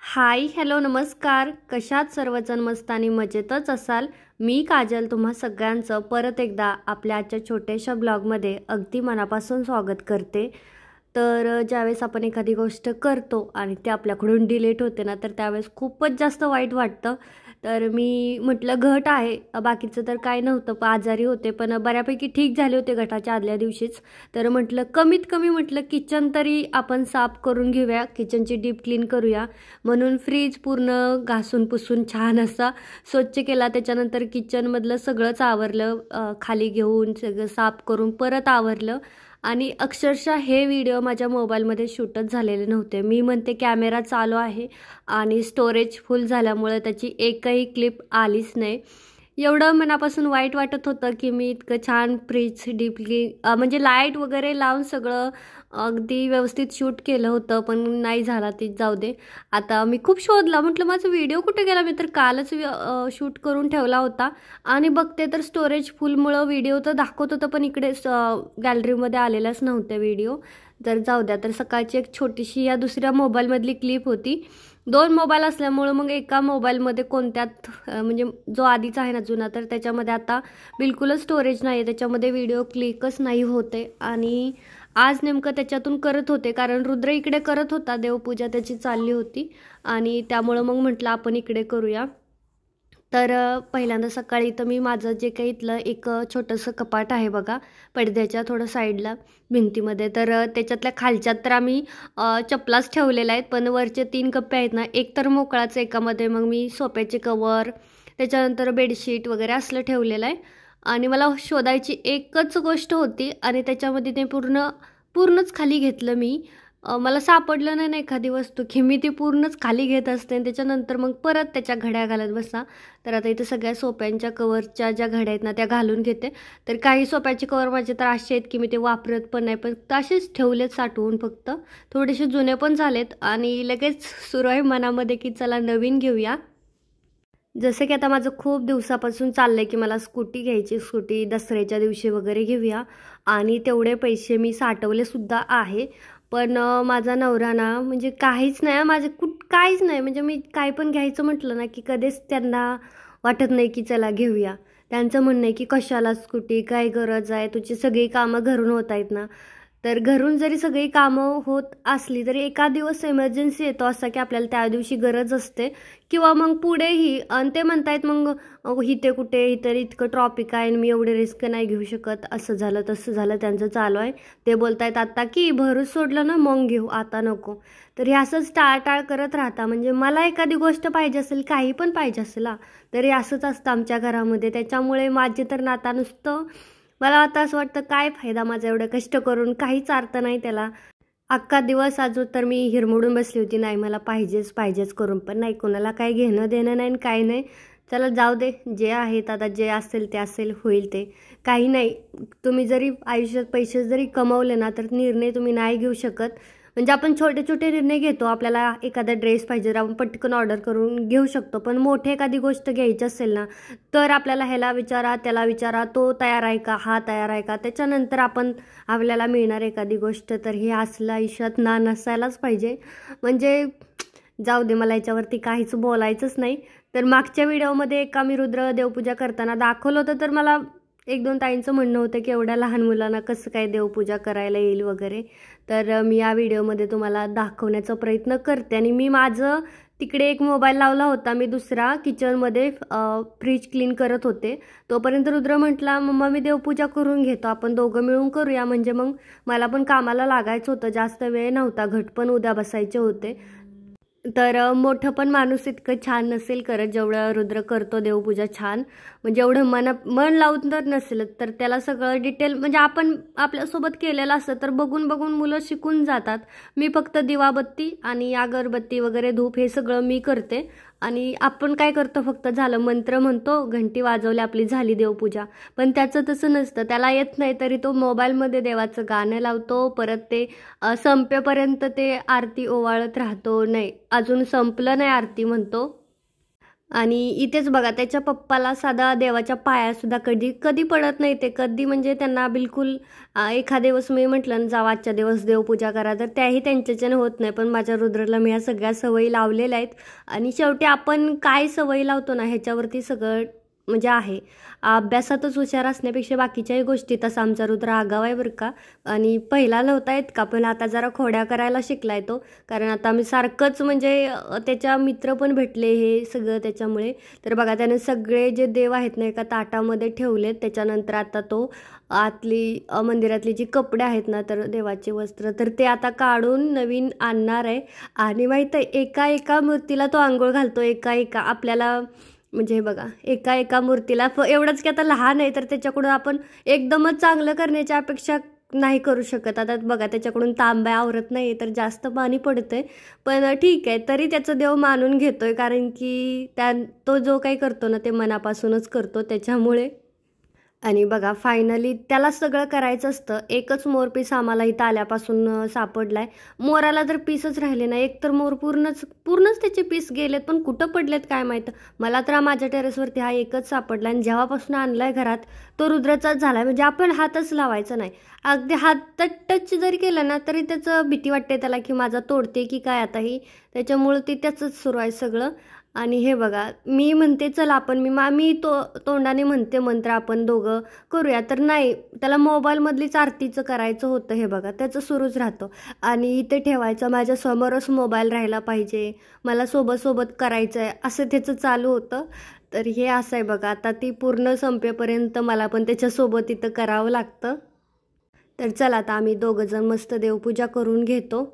Hi hello नमस्कार. कशात सर्वजण मस्त आणि मजेतच असाल. मी काजल तुम्हा सगळ्यांचं परत एकदा आपल्या आजच्या छोट्याशा ब्लॉगमध्ये अगदी मनापासून स्वागत करते. तर ज्यावेळेस आपण एखादी गोष्ट करतो आणि ते आपल्याकडून डिलीट होते ना, तर त्यावेळेस खूपच जास्त वाईट वाटतं. तर मी म्हटलं घट आहे, बाकीचं तर काय नव्हतं, आजारी होते पण बऱ्यापैकी ठीक झाले होते घटाच्या आदल्या दिवशीच. तर म्हटलं कमीत कमी म्हटलं किचन तरी आपण साफ करून घेऊया, किचनची डीप क्लीन करूया. म्हणून फ्रीज पूर्ण घासून पुसून छान असा स्वच्छ केला. त्याच्यानंतर किचनमधलं सगळंच आवरलं, खाली घेऊन सगळं साफ करून परत आवरलं. आणि अक्षरशः हे व्हिडिओ माझ्या मोबाईलमध्ये शूटच झालेले नव्हते. मी म्हणते कॅमेरा चालू आहे आणि स्टोरेज फुल झाल्यामुळे त्याची एकही क्लिप आलीच नाही. एवढं मनापासून वाईट वाटत होतं की मी इतकं छान फ्रीज डीपली म्हणजे लाईट वगैरे लावून सगळं अगदी व्यवस्थित शूट केलं होतं, पण नाही झाला. ती जाऊ दे. आता मी खूप शोधला, म्हटलं माझा व्हिडिओ कुठे गेला, मी तर कालच शूट करून ठेवला होता. आणि बघते तर स्टोरेज फुलमुळं व्हिडिओ तर दाखवत होतं पण इकडे गॅलरीमध्ये आलेलाच नव्हते व्हिडिओ. तर जाऊ द्या. तर सकाळची एक छोटीशी या दुसऱ्या मोबाईलमधली क्लिप होती. 2 मोबाईल असल्यामुळं मग एका मोबाईलमध्ये कोणत्यात म्हणजे जो आधीचा आहे ना जुना, तर त्याच्यामध्ये आता बिलकुलच स्टोरेज नाही आहे, त्याच्यामध्ये व्हिडिओ क्लिकच नाही होते. आणि आज नेमकं त्याच्यातून करत होते, कारण रुद्र इकडे करत होता, देवपूजा त्याची चालली होती आणि त्यामुळं मग म्हटलं आपण इकडे करूया. तर पहिल्यांदा सकाळी तर मी माझं जे काही इथलं एक छोटंसं कपाट आहे बघा, पडद्याच्या थोडं साईडला भिंतीमध्ये, तर त्याच्यातल्या खालच्यात तर आम्ही चपलाच ठेवलेल्या आहेत, पण वरचे 3 कप्पे आहेत ना, एक तर मोकळाच, एकामध्ये मग मी सोफ्याचे कवर, त्याच्यानंतर बेडशीट वगैरे असलं ठेवलेलं आहे. आणि मला शोधायची एकच गोष्ट होती आणि त्याच्यामध्ये ते पूर्णच खाली घेतलं मी. मला सापडलं नाही ना एखादी वस्तू की मी ती पूर्णच खाली घेत असते आणि त्याच्यानंतर मग परत त्याच्या घड्या घालत बसा. तर आता इथे सगळ्या सोप्यांच्या कवरच्या ज्या घड्या आहेत ना त्या घालून घेते. तर काही सोप्याचे कवर माझे तर असे आहेत की मी ते वापरत पण नाही, पण तसेच ठेवलेत साठवून. फक्त थोडेसे जुने पण झालेत आणि लगेच सुरू आहे मनामध्ये की चला नवीन घेऊया. जसं की आता माझं खूप दिवसापासून चाललं आहे की मला स्कूटी घ्यायची, स्कूटी दसऱ्याच्या दिवशी वगैरे घेऊया. आणि तेवढे पैसे मी साठवलेसुद्धा आहे. पण माझा नवरा ना म्हणजे काहीच नाही, माझे काहीच नाही. म्हणजे मी काही पण घ्यायचं म्हटलं ना की कधीच त्यांना वाटत नाही की चला घेऊया. त्यांचं म्हणणं आहे की कशाला स्कूटी, काय गरज आहे, तुझी सगळी कामं घरून होत आहेत ना. तर घरून जरी सगळी कामं होत असली तरी एका दिवस इमर्जन्सी येतो असा की आपल्याला त्या दिवशी गरज असते, किंवा मग पुढेही. आणि ते म्हणतायत मग इथे कुठे, इतर इतकं ट्रॉफिक आहे आणि मी एवढे रिस्क नाही घेऊ शकत, असं झालं तसं झालं त्यांचं चालू आहे. ते बोलतायत आता की भरूच सोडलं ना मग घेऊ, आता नको. तर हे असंच टाळटाळ करत राहता. म्हणजे मला एखादी गोष्ट पाहिजे असेल, काही पण पाहिजे असेल तर हे असंच असतं आमच्या घरामध्ये. त्याच्यामुळे माझे तर नाता नुसतं, मला आता असं वाटतं काय फायदा माझा एवढं कष्ट करून, काहीच अर्थ नाही त्याला. अख्खा दिवस अजून तर मी हिरमोडून बसली होती, नाही मला पाहिजेच करून, पण नाही, कोणाला काही घेणं देणं नाही काही नाही. चला जाऊ दे, जे आहेत आता, जे असेल ते असेल, होईल ते. काही नाही, तुम्ही जरी आयुष्यात पैसे जरी कमवले ना तर निर्णय तुम्ही नाही घेऊ शकत. म्हणजे आपण छोटे छोटे निर्णय घेतो, आपल्याला एखादा ड्रेस पाहिजे तर आपण पटकन ऑर्डर करून घेऊ शकतो, पण मोठी एखादी गोष्ट घ्यायची असेल ना तर आपल्याला ह्याला विचारा, त्याला विचारा, तो तयार आहे का, हा तयार आहे का, त्याच्यानंतर आपल्याला मिळणार एखादी गोष्ट. तर हे असलं आयुष्यात ना नसायलाच पाहिजे. म्हणजे जाऊ दे, मला याच्यावरती काहीच बोलायचंच नाही. तर मागच्या व्हिडिओमध्ये एका मी रुद्र देवपूजा करताना दाखवलं होतं, तर मला 1-2 ताईंचं म्हणणं होतं की एवढ्या लहान मुलांना कसं काय देवपूजा करायला येईल वगैरे. तर मी या व्हिडिओमध्ये तुम्हाला दाखवण्याचा प्रयत्न करते. आणि मी माझं तिकडे एक मोबाईल लावला होता, मी दुसरा किचनमध्ये फ्रीज क्लीन करत होते. तोपर्यंत रुद्र म्हटला मम्मा मी देवपूजा करून घेतो, आपण दोघं मिळून करूया. म्हणजे मग मला पण कामाला लागायचं होतं, जास्त वेळ नव्हता, घट पण उद्या बसायचे होते. तर मोठं पण माणूस इतकं छान नसेल करत जेवढं रुद्र करतो देवपूजा छान. म्हणजे एवढं मन लावून तर नसेल, तर त्याला सगळं डिटेल, म्हणजे आपण आपल्यासोबत केलेलं असतं तर बघून बघून मुलं शिकून जातात. मी फक्त दिवाबत्ती आणि अगरबत्ती वगैरे धूप हे सगळं मी करते. आणि आपण काय करतो, फक्त झालं मंत्र म्हणतो, घंटी वाजवली, आपली झाली देवपूजा. पण त्याचं तसं नसतं, त्याला येत नाही तरी तो मोबाईलमध्ये देवाचं गाणं लावतो, परत ते संपेपर्यंत ते आरती ओवाळत राहतो. नाही, अजून संपलं नाही आरती म्हणतो. आणि इथेच बघा त्याच्या पप्पाला साधा देवाच्या पायासुद्धा कधी कधी पडत नाही, ते कधी म्हणजे त्यांना बिलकुल एखाद्या दिवस मी म्हटलं ना जावा आजच्या दिवस देवपूजा करा, तर त्याही त्यांच्याच्याने होत नाही. पण माझ्या रुद्रला मी ह्या सगळ्या सवयी लावलेल्या आहेत आणि शेवटी आपण काय सवयी लावतो ना ह्याच्यावरती सगळं म्हणजे आहे. अभ्यासातच हुशार असण्यापेक्षा बाकीच्याही गोष्टी, तसा आमचा रुद्र आगाव आहे बरं का. आणि पहिला नव्हता येत का, पण आता जरा खोड्या करायला शिकलाय तो. कारण आता आम्ही सारखंच म्हणजे त्याच्या मित्र पण भेटले हे सगळं त्याच्यामुळे. तर बघा त्याने सगळे जे देव आहेत ना एका ताटामध्ये ठेवलेत. त्याच्यानंतर आता तो आतली मंदिरातली जी कपडे आहेत ना तर देवाचे वस्त्र, तर ते आता काढून नवीन आणणार आहे. आणि माहीत आहे एका एका मूर्तीला तो आंघोळ घालतो, एका एका आपल्याला म्हणजे हे बघा एका एका मूर्तीला. एवढंच की आता लहान आहे तर त्याच्याकडून आपण एकदमच चांगलं करण्याची अपेक्षा नाही करू शकत. आता बघा त्याच्याकडून तांब्या आवरत नाही तर जास्त पाणी पडतंय, पण ठीक आहे तरी त्याचं देव मानून घेतोय, कारण की तो जो काही करतो ना ते मनापासूनच करतो त्याच्यामुळे. आणि बघा फायनली त्याला सगळं करायचं असतं. एकच मोर पीस आम्हाला इथं आल्यापासून सापडलाय. मोराला तर पीसच राहिले नाही, एक तर मोर पूर्णच त्याचे पीस गेलेत, पण कुठं पडलेत काय माहीत. मला तर माझ्या टेरेसवरती हा एकच सापडला आणि जेव्हापासून आणलाय घरात तो रुद्राचाच झालाय. म्हणजे आपण हातच लावायचा नाही, अगदी हात टच जरी केला ना तरी त्याचं भीती वाटते त्याला की माझा तोडते की काय आता ही, त्याच्यामुळं ते त्याचंच सुरू आहे सगळं. आणि हे बघा मी म्हणते चला आपण मी तोंडाने म्हणते मंत्र आपण दोघं करूया, तर नाही त्याला मोबाईलमधलीच आरतीचं करायचं होतं. हे बघा त्याचं सुरूच राहतं आणि इथे ठेवायचं, माझ्या समोरच मोबाईल राहायला पाहिजे, मला सोबत करायचं आहे असं त्याचं चालू होतं. तर हे असं आहे बघा, आता ती पूर्ण संपेपर्यंत मला पण त्याच्यासोबत इथं करावं लागतं. तर चला आता आम्ही दोघंजण मस्त देवपूजा करून घेतो.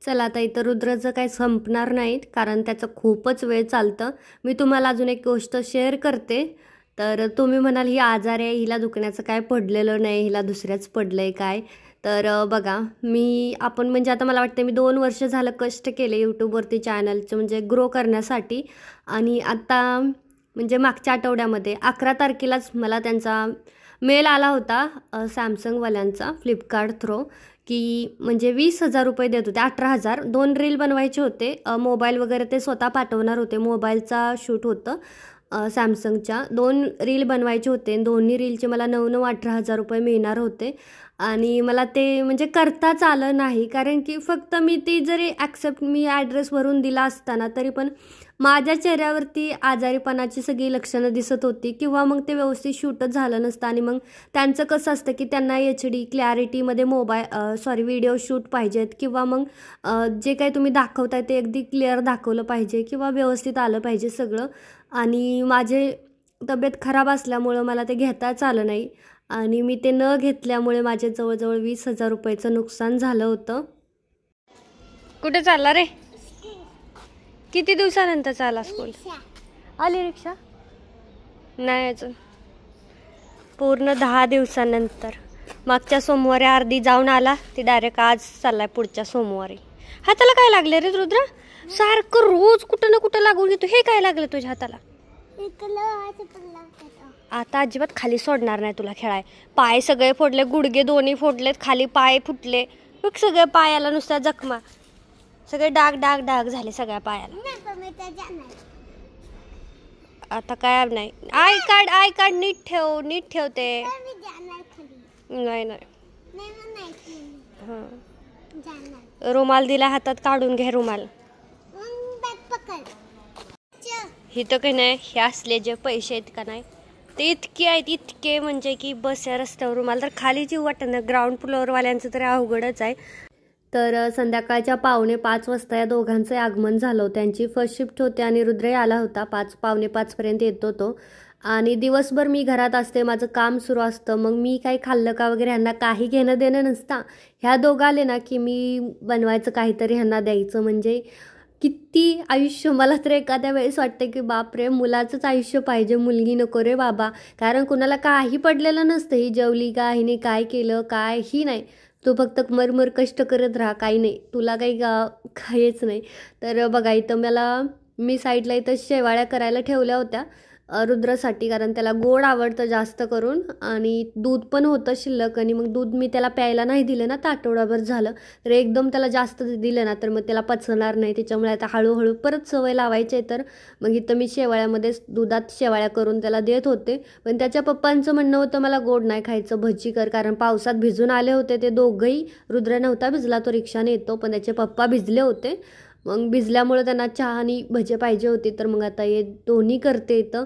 चला आता इथं रुद्राचं काही संपणार नाहीत कारण त्याचं खूपच वेळ चालतं. मी तुम्हाला अजून एक गोष्ट शेअर करते. तर तुम्ही म्हणाल ही आजार आहे, हिला दुखण्याचं काय पडलेलं नाही, हिला दुसऱ्याच पडलं आहे काय. तर बघा आपण म्हणजे आता मला वाटतं मी 2 वर्ष झालं कष्ट केले यूट्यूबवरती चॅनलचं म्हणजे ग्रो करण्यासाठी. आणि आता म्हणजे मागच्या आठवड्यामध्ये 11 तारखेलाच मला त्यांचा मेल आला होता सॅमसंगवाल्यांचा फ्लिपकार्ट थ्रू, की म्हणजे 20,000 रुपये देत होते. 18,000 2 रील बनवायचे होते, मोबाईल वगैरे ते स्वतः पाठवणार होते, मोबाईलचा शूट होतं सॅमसंगच्या. 2 रील बनवायचे होते, दोन्ही रीलचे मला 9-9 18,000 रुपये मिळणार होते. आणि मला ते म्हणजे करताच आलं नाही, कारण की फक्त मी ती जरी मी ॲड्रेस भरून दिला असताना तरी पण माझ्या चेहऱ्यावरती आजारीपणाची सगळी लक्षणं दिसत होती, किंवा मग ते व्यवस्थित शूटच झालं नसतं. आणि मग त्यांचं कसं असतं की त्यांना HD क्लॅरिटीमध्ये व्हिडिओ शूट पाहिजेत, किंवा मग जे काही तुम्ही दाखवताय ते अगदी क्लिअर दाखवलं पाहिजे किंवा व्यवस्थित आलं पाहिजे सगळं. आणि माझे तब्येत खराब असल्यामुळं मला ते घेताच आलं नाही आणि मी ते न घेतल्यामुळे माझे जवळजवळ 20,000 रुपयाचं नुकसान झालं होतं. कुठे चालला रे? किती दिवसानंतर चाला स्कूल? आली रिक्षा? नाही अजून, पूर्ण 10 दिवसानंतर. मागच्या सोमवारी अर्धी जाऊन आला, ती डायरेक्ट आज चाललाय पुढच्या सोमवारी. हाताला काय लागले रे रुद्र? सारखं रोज कुठं ना कुठं लागून घेतो. हे काय लागलं तुझ्या हाताला? आता अजिबात खाली सोडणार नाही तुला खेळाय. पाय सगळे फोडले, गुडघे दोन्ही फोडलेत, खाली पाय फुटले बघ सगळे, पायाला नुसत्या जखमा, सगळे डाग डाग डाग झाले सगळ्या पायाला. आता काय नाही, आय कार्ड नीट ठेव ते. नाही रुमाल दिला हातात, काढून घे रुमाल. इथं काही नाही, हे असले जे पैसे आहेत का नाही ते इतके आहेत, इतके म्हणजे की बस या रस्त्यावर रुमाल तर खाली जीव वाटत ना. ग्राउंड फ्लोअरवाल्यांचं तरी अवघडच आहे. तर संध्याकाळच्या 4:45 वाजता या दोघांचं आगमन झालं. त्यांची फर्स्ट शिफ्ट होती आणि रुद्रही आला होता. 4:45 पर्यंत येतो तो. आणि दिवसभर मी घरात असते, माझं काम सुरू असतं. मग मी काही खाल्लं का वगैरे ह्यांना काही घेणं देणं नसतं. ह्या दोघं आले ना की मी बनवायचं काहीतरी ह्यांना द्यायचं. म्हणजे किती आयुष्य, मला तर एखाद्या वेळेस वाटतं की बापरे मुलाचंच आयुष्य पाहिजे, मुलगी नको रे बाबा. कारण कुणाला काही पडलेलं नसतं, ही जेवली का, हिने काय केलं काही नाही, तू फक्त मरमर कष्ट करत राहा, काही नाही तुला काही काहीच नाही. तर बघा इथं मला मी साईडला इथं शेवाळ्या करायला ठेवल्या होत्या रुद्रसाठी, कारण त्याला गोड आवडतं जास्त करून आणि दूध पण होतं शिल्लक. आणि मग दूध मी त्याला प्यायला नाही दिलं ना, तर आठवडाभर झालं. तर एकदम त्याला जास्त दिलं ना तर मग त्याला पचणार नाही. त्याच्यामुळे आता हळूहळू परत सवय लावायची आहे. तर मग इथं मी शेवाळ्यामध्येच दुधात शेवाळ्या करून त्याला देत होते. पण त्याच्या पप्पांचं म्हणणं होतं मला गोड नाही खायचं, भजी कर. कारण पावसात भिजून आले होते ते दोघंही. रुद्र नव्हता भिजला, तो रिक्षाने येतो, पण त्याचे पप्पा भिजले होते. मग भिजल्यामुळे त्यांना चहा आणि भजे पाहिजे होते. तर मग आता हे दोन्ही करते इथं.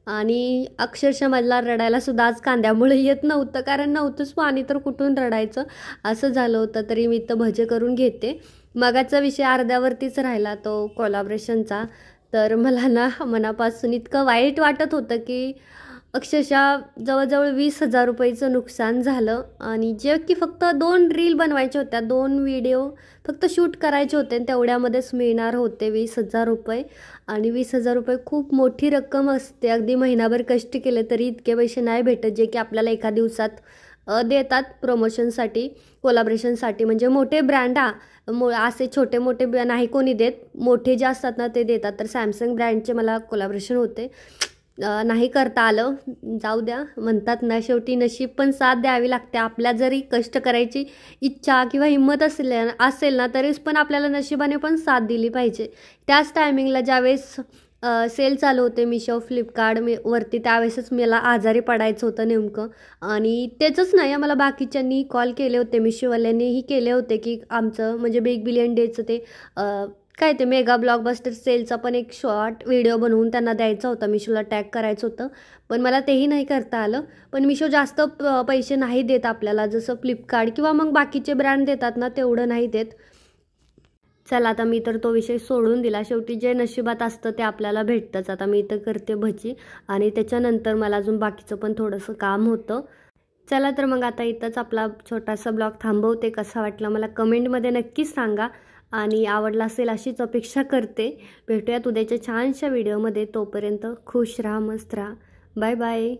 आणि अक्षरशः मला रडायलासुद्धा आज कांद्यामुळे येत नव्हतं, कारण नव्हतंच पाणी, तर कुठून रडायचं असं झालं होतं. तरी मी इथं भजे करून घेते. मगाचा विषय अर्ध्यावरतीच राहिला तो कोलॅबरेशनचा. तर मला ना मनापासून इतकं वाईट वाटत होतं की अक्षरशः जवळजवळ 20,000 रुपयाचं नुकसान झालं. आणि जे की फक्त 2 रील बनवायच्या होत्या, 2 व्हिडिओ फक्त शूट करायचे होते आणि तेवढ्यामध्येच मिळणार होते 20,000 रुपये. आणि 20,000 रुपये खूप मोठी रक्कम असते. अगदी महिनाभर कष्ट केले तरी इतके पैसे नाही भेटत, जे की आपल्याला एका दिवसात देतात प्रमोशनसाठी, कोलॅबरेशनसाठी. म्हणजे मोठे ब्रँड असे छोटे मोठे नाही कोणी देत, मोठे जे असतात ना ते देतात. तर सॅमसंग ब्रँडचे मला कोलॅबरेशन होते, नाही करता आलं. जाऊ द्या, म्हणतात ना शेवटी नशीब पण साथ द्यावी लागते. आपल्या जरी कष्ट करायची इच्छा किंवा हिंमत असेल ना तरीच पण आपल्याला नशिबाने पण साथ दिली पाहिजे. त्याच टायमिंगला ज्यावेळेस सेल चालू होते मिशो फ्लिपकार्ट वरती, त्यावेळेसच मला आजारी पडायचं होतं नेमकं. आणि त्याचंच नाही, मला बाकीच्यांनी कॉल केले होते, मिशोवाल्यांनीही केले होते की आमचं म्हणजे बिग बिलियन डेचं ते काय ते मेगा ब्लॉकबस्टर सेलचा पण एक शॉर्ट व्हिडिओ बनवून त्यांना द्यायचा होता, मिशोला टॅग करायचं होतं. पण मला तेही नाही करता आलं. पण मिशो जास्त पैसे नाही देत आपल्याला, जसं फ्लिपकार्ट किंवा मग बाकीचे ब्रँड देतात ना तेवढं नाही देत. चला आता मी तर तो विषय सोडून दिला. शेवटी जे नशिबात असतं ते आपल्याला भेटतंच. आता मी इथं करते भजी आणि त्याच्यानंतर मला अजून बाकीचं पण थोडंसं काम होतं. चला तर मग आता इथंच आपला छोटासा ब्लॉग थांबवते. कसा वाटला मला कमेंटमध्ये नक्कीच सांगा आणि आवडला असेल अशीच अपेक्षा करते. भेटूयात उद्याच्या छानशा व्हिडिओमध्ये. तोपर्यंत खुश राहा, मस्त राहा. Bye bye.